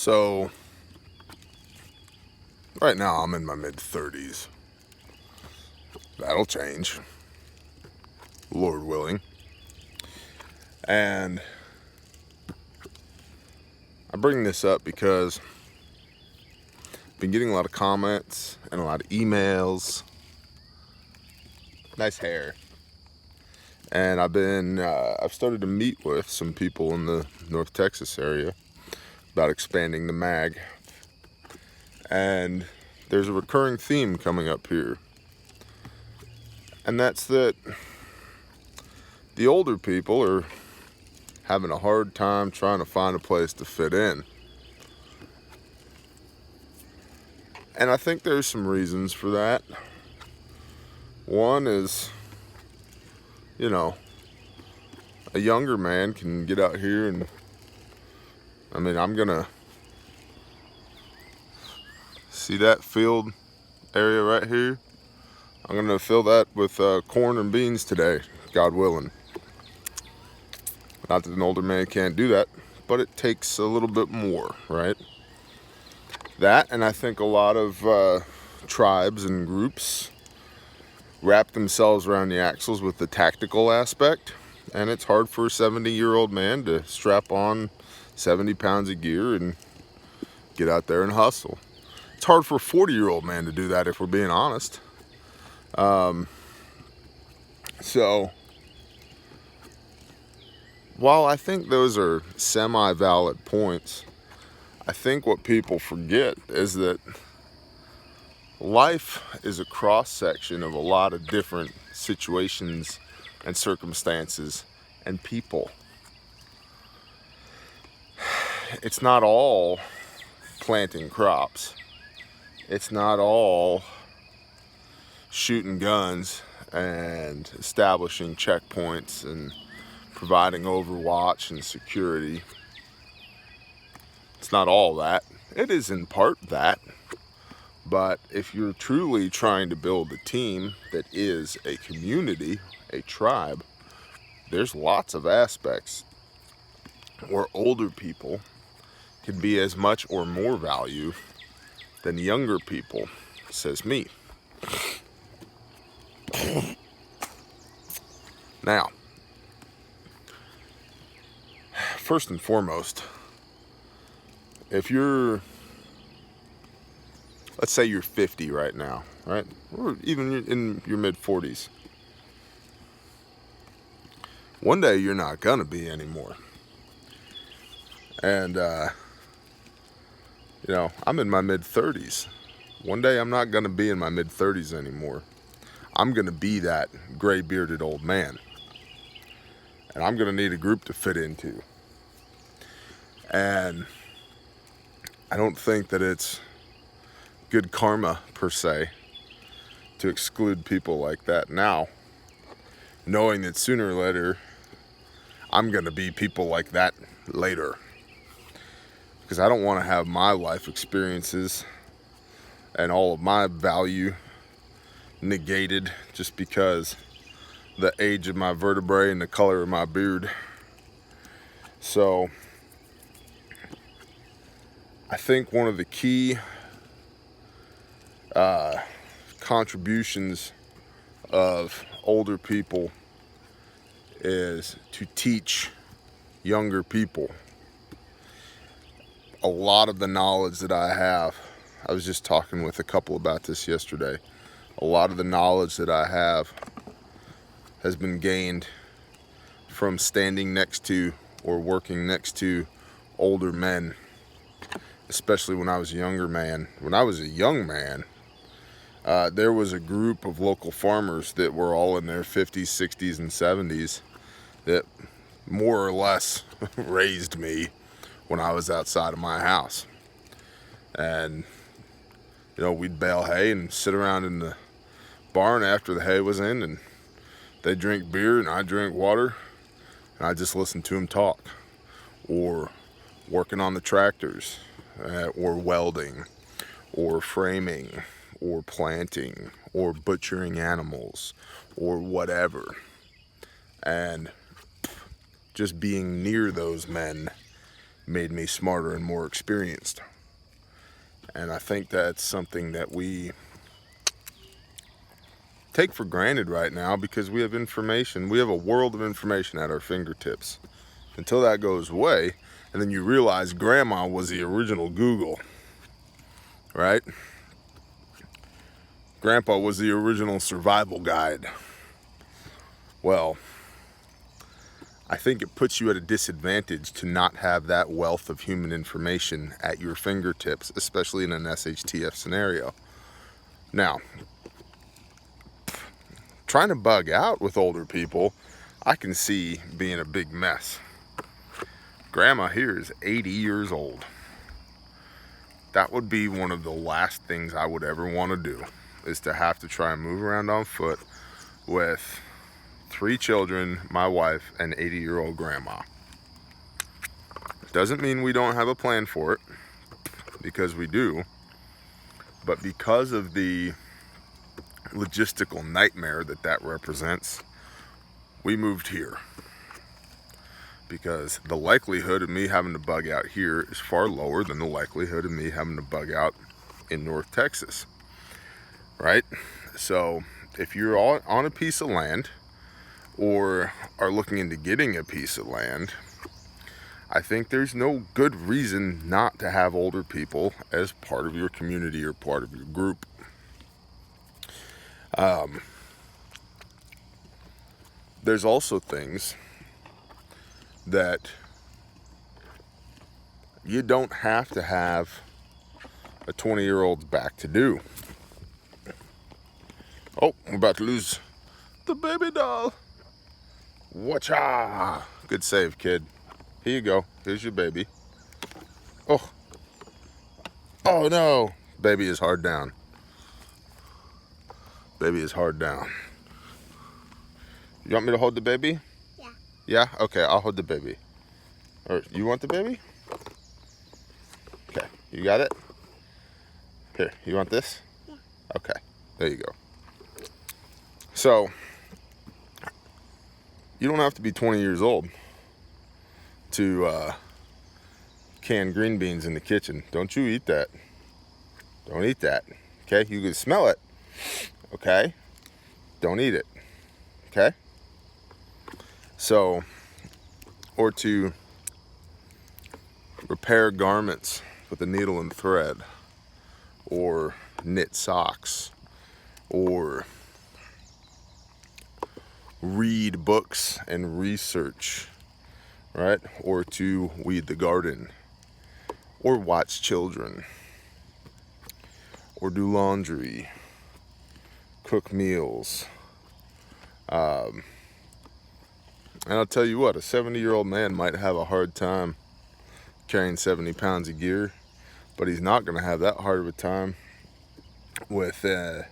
So, right now I'm in my mid-30s. That'll change, Lord willing. And I bring this up because I've been getting a lot of comments and a lot of emails. Nice hair. And I've started to meet with some people in the North Texas area about expanding the mag. And there's a recurring theme coming up here. And that's that the older people are having a hard time trying to find a place to fit in. And I think there's some reasons for that. One is, a younger man can get out here and, I'm gonna see that field area right here. I'm gonna fill that with corn and beans today, God willing. Not that an older man can't do that, but it takes a little bit more, right? That, and I think a lot of tribes and groups wrap themselves around the axles with the tactical aspect, and it's hard for a 70-year-old man to strap on 70 pounds of gear and get out there and hustle. It's hard for a 40-year-old man to do that, if we're being honest. So while I think those are semi-valid points, I think what people forget is that life is a cross-section of a lot of different situations and circumstances and people. It's not all planting crops. It's not all shooting guns and establishing checkpoints and providing overwatch and security. It's not all that. It is in part that. But if you're truly trying to build a team that is a community, a tribe, there's lots of aspects where older people can be as much or more value than younger people, says me. Now, first and foremost, if you're, let's say you're 50 right now, right? Or even in your mid-40s. One day you're not gonna be anymore. And, I'm in my mid-30s. One day I'm not gonna be in my mid-30s anymore. I'm gonna be that gray-bearded old man. And I'm gonna need a group to fit into. And I don't think that it's good karma, per se, to exclude people like that now, knowing that sooner or later I'm gonna be people like that later. Because I don't want to have my life experiences and all of my value negated just because the age of my vertebrae and the color of my beard. So I think one of the key contributions of older people is to teach younger people. A lot of the knowledge that I have, I was just talking with a couple about this yesterday, a lot of the knowledge that I have has been gained from standing next to or working next to older men, especially when I was a younger man. When I was a young man, there was a group of local farmers that were all in their 50s, 60s, and 70s that more or less raised me when I was outside of my house. And, we'd bale hay and sit around in the barn after the hay was in, and they drink beer and I drink water, and I just listen to them talk, or working on the tractors, or welding, or framing, or planting, or butchering animals, or whatever. And just being near those men made me smarter and more experienced. And I think that's something that we take for granted right now because we have information. We have a world of information at our fingertips. Until that goes away, and then you realize Grandma was the original Google, right? Grandpa was the original survival guide. Well, I think it puts you at a disadvantage to not have that wealth of human information at your fingertips, especially in an SHTF scenario. Now, trying to bug out with older people, I can see being a big mess. Grandma here is 80 years old. That would be one of the last things I would ever want to do, is to have to try and move around on foot with 3 children, my wife, and 80-year-old grandma. Doesn't mean we don't have a plan for it, because we do, but because of the logistical nightmare that represents, we moved here. Because the likelihood of me having to bug out here is far lower than the likelihood of me having to bug out in North Texas, right? So if you're on a piece of land or are looking into getting a piece of land, I think there's no good reason not to have older people as part of your community or part of your group. There's also things that you don't have to have a 20-year-old's back to do. Oh, we're about to lose the baby doll. Watcha! Good save, kid. Here you go. Here's your baby. Oh. Oh no. Baby is hard down. Baby is hard down. You want me to hold the baby? Yeah? Okay, I'll hold the baby. Or you want the baby? Okay, you got it? Here, you want this? Yeah. Okay, there you go. So, you don't have to be 20 years old to can green beans in the kitchen. Don't you eat that. Don't eat that. Okay, you can smell it. Okay? Don't eat it. Okay? So, or to repair garments with a needle and thread, or knit socks, or read books and research, right? Or to weed the garden, or watch children, or do laundry, cook meals. And I'll tell you what, a 70-year-old man might have a hard time carrying 70 pounds of gear, but he's not going to have that hard of a time with a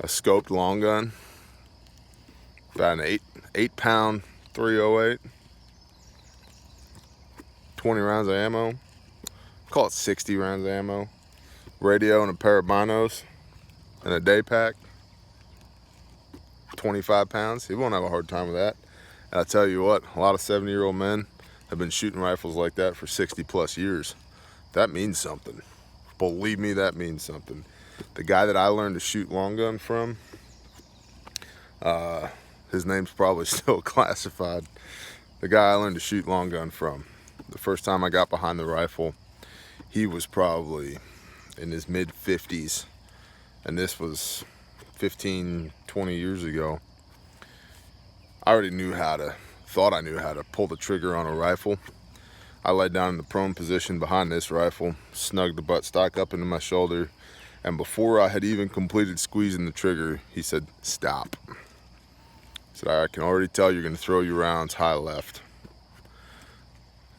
scoped long gun, about an 8-pound 308, 20 rounds of ammo, call it 60 rounds of ammo, radio and a pair of binos, and a day pack, 25 pounds. He won't have a hard time with that. And I tell you what, a lot of 70-year-old men have been shooting rifles like that for 60 plus years. That means something. Believe me, that means something. The guy that I learned to shoot long gun from, his name's probably still classified. The guy I learned to shoot long gun from, the first time I got behind the rifle, he was probably in his mid-50s. And this was 15, 20 years ago. I already thought I knew how to pull the trigger on a rifle. I laid down in the prone position behind this rifle, snugged the buttstock up into my shoulder, and before I had even completed squeezing the trigger, he said, "Stop." He said, "I can already tell you're going to throw your rounds high left."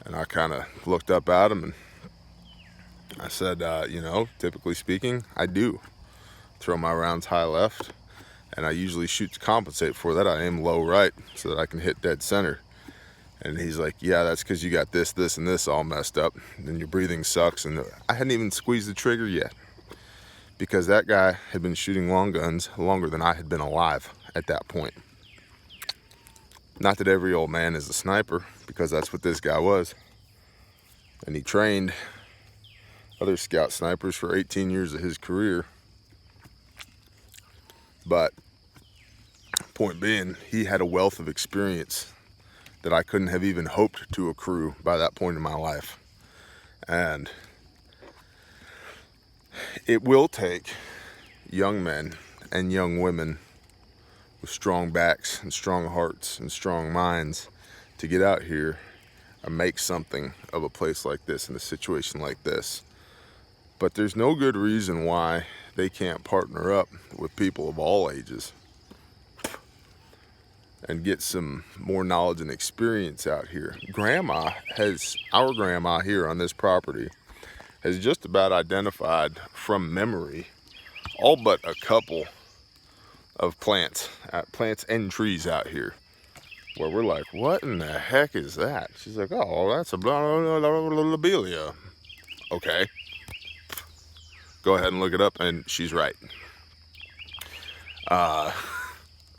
And I kind of looked up at him and I said, typically speaking, I do throw my rounds high left. And I usually shoot to compensate for that. I aim low right so that I can hit dead center. And he's like, "Yeah, that's because you got this, this, and this all messed up. And your breathing sucks." And I hadn't even squeezed the trigger yet. Because that guy had been shooting long guns longer than I had been alive at that point. Not that every old man is a sniper, because that's what this guy was. And he trained other scout snipers for 18 years of his career. But point being, he had a wealth of experience that I couldn't have even hoped to accrue by that point in my life. And it will take young men and young women with strong backs and strong hearts and strong minds to get out here and make something of a place like this, in a situation like this. But there's no good reason why they can't partner up with people of all ages and get some more knowledge and experience out here. Our grandma here on this property has just about identified from memory all but a couple of plants and trees out here where we're like, what in the heck is that? She's like, oh, that's a lobelia. Okay, go ahead and look it up, and she's right.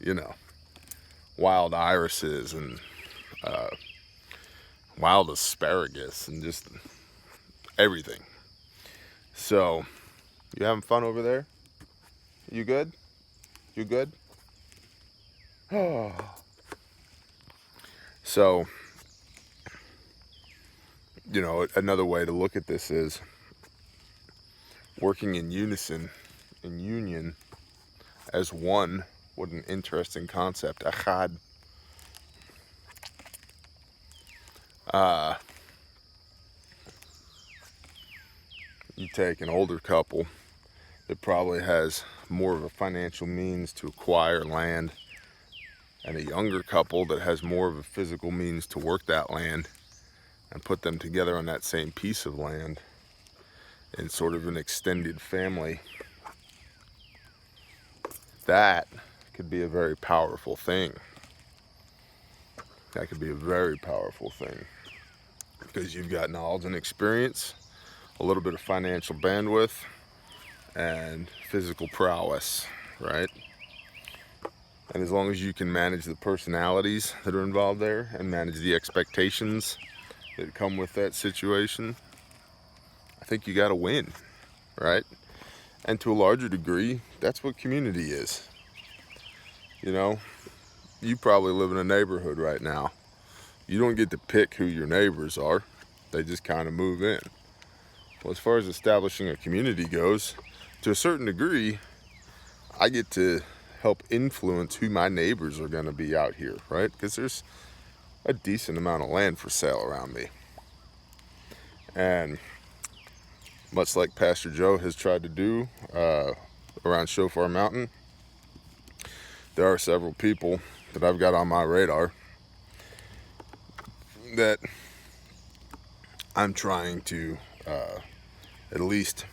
You know, wild irises and wild asparagus and just everything. So, you having fun over there? You good? You good? So, you know, another way to look at this is working in unison, in union, as one. What an interesting concept. Achad. You take an older couple that probably has more of a financial means to acquire land, and a younger couple that has more of a physical means to work that land, and put them together on that same piece of land in sort of an extended family. That could be a very powerful thing. That could be a very powerful thing, because you've got knowledge and experience, a little bit of financial bandwidth, and physical prowess, right? And as long as you can manage the personalities that are involved there and manage the expectations that come with that situation, I think you got to win, right? And to a larger degree, that's what community is. You know, you probably live in a neighborhood right now. You don't get to pick who your neighbors are. They just kind of move in. Well, as far as establishing a community goes, to a certain degree, I get to help influence who my neighbors are going to be out here, right? Because there's a decent amount of land for sale around me. And much like Pastor Joe has tried to do around Shofar Mountain, there are several people that I've got on my radar that I'm trying to at least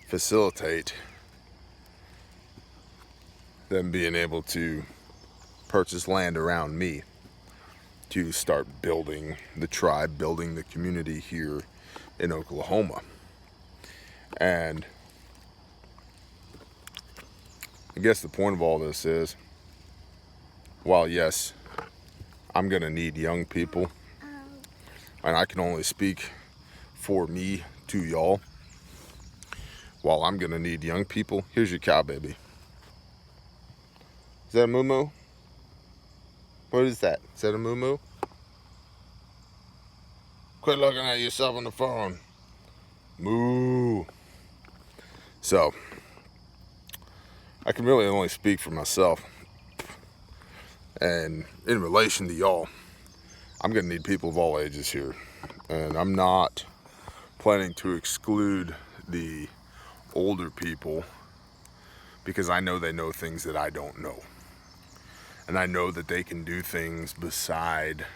facilitate them being able to purchase land around me to start building the tribe, building the community here in Oklahoma. And I guess the point of all this is, while yes, I'm gonna need young people, and I can only speak for me to y'all, while I'm gonna need young people, here's your cow baby. Is that a moo-moo? What is that? Is that a moo-moo? Quit looking at yourself on the phone. Moo. So, I can really only speak for myself. And in relation to y'all, I'm gonna need people of all ages here. And I'm not planning to exclude the older people, because I know they know things that I don't know. And I know that they can do things beside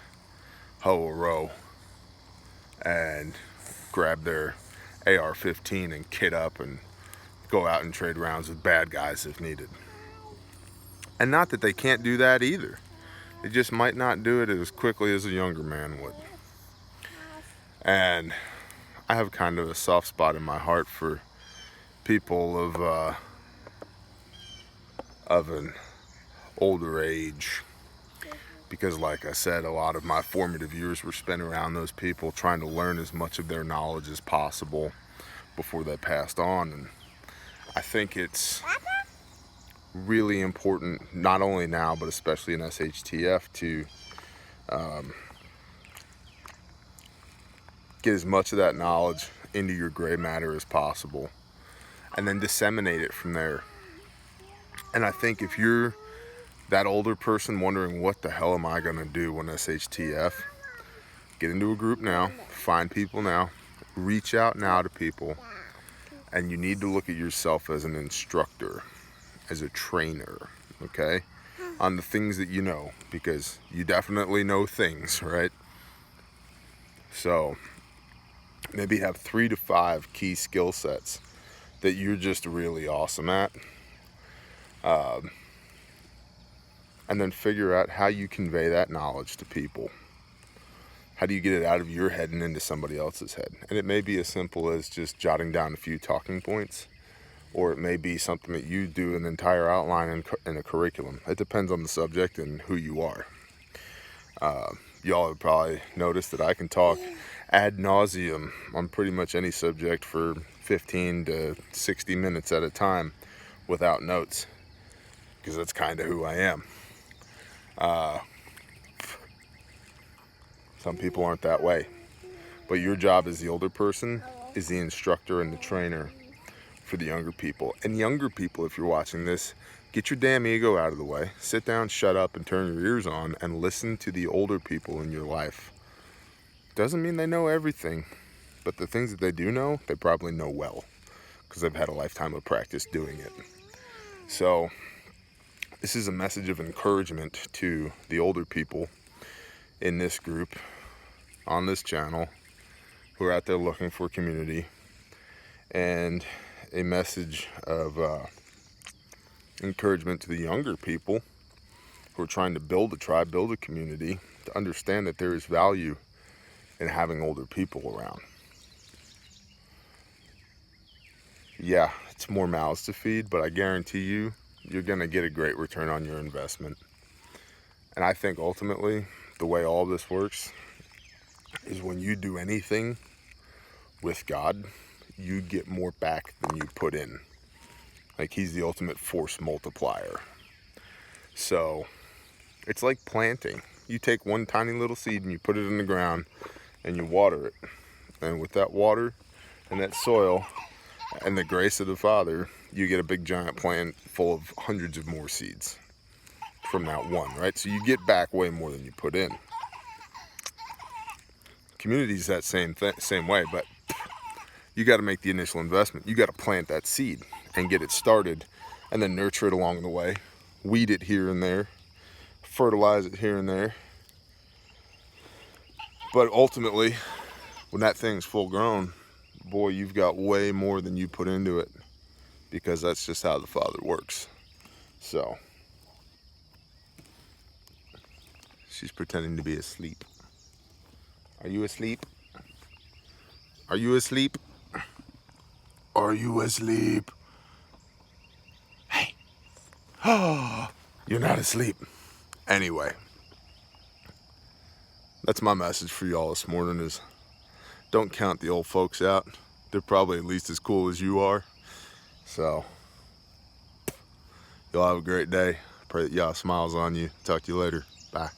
hoe a row and grab their AR-15 and kit up and go out and trade rounds with bad guys if needed. And not that they can't do that either. They just might not do it as quickly as a younger man would. And I have kind of a soft spot in my heart for people of an older age, because like I said, a lot of my formative years were spent around those people, trying to learn as much of their knowledge as possible before they passed on. And I think it's really important, not only now, but especially in SHTF, to get as much of that knowledge into your gray matter as possible, and then disseminate it from there. And I think if you're that older person wondering, what the hell am I going to do when SHTF, get into a group now, find people now, reach out now to people, and you need to look at yourself as an instructor, as a trainer, okay, on the things that you know, because you definitely know things, right? So maybe have 3 to 5 key skill sets that you're just really awesome at, and then figure out how you convey that knowledge to people. How do you get it out of your head and into somebody else's head? And it may be as simple as just jotting down a few talking points, or it may be something that you do an entire outline in a curriculum. It depends on the subject and who you are. Y'all have probably noticed that I can talk ad nauseum on pretty much any subject for 15 to 60 minutes at a time without notes, because that's kind of who I am. Some people aren't that way, but your job as the older person is the instructor and the trainer for the younger people. And younger people, if you're watching this, get your damn ego out of the way. Sit down, shut up, and turn your ears on and listen to the older people in your life. Doesn't mean they know everything, but the things that they do know, they probably know well, because they've had a lifetime of practice doing it. So this is a message of encouragement to the older people in this group, on this channel, who are out there looking for community, and a message of encouragement to the younger people who are trying to build a tribe, build a community, to understand that there is value in having older people around. Yeah, it's more mouths to feed, but I guarantee you, you're going to get a great return on your investment. And I think ultimately, the way all this works is when you do anything with God, you get more back than you put in. Like, he's the ultimate force multiplier. So it's like planting. You take one tiny little seed and you put it in the ground and you water it. And with that water and that soil and the grace of the Father, you get a big giant plant full of hundreds of more seeds from that one, right? So you get back way more than you put in. Community's that same way, but you got to make the initial investment. You got to plant that seed and get it started, and then nurture it along the way, weed it here and there, fertilize it here and there. But ultimately, when that thing's full grown, boy, you've got way more than you put into it, because that's just how the Father works. So she's pretending to be asleep. Are you asleep? Are you asleep? Are you asleep? Hey. Oh, you're not asleep. Anyway, that's my message for y'all this morning, is don't count the old folks out. They're probably at least as cool as you are. So y'all have a great day. Pray that y'all smiles on you. Talk to you later. Bye.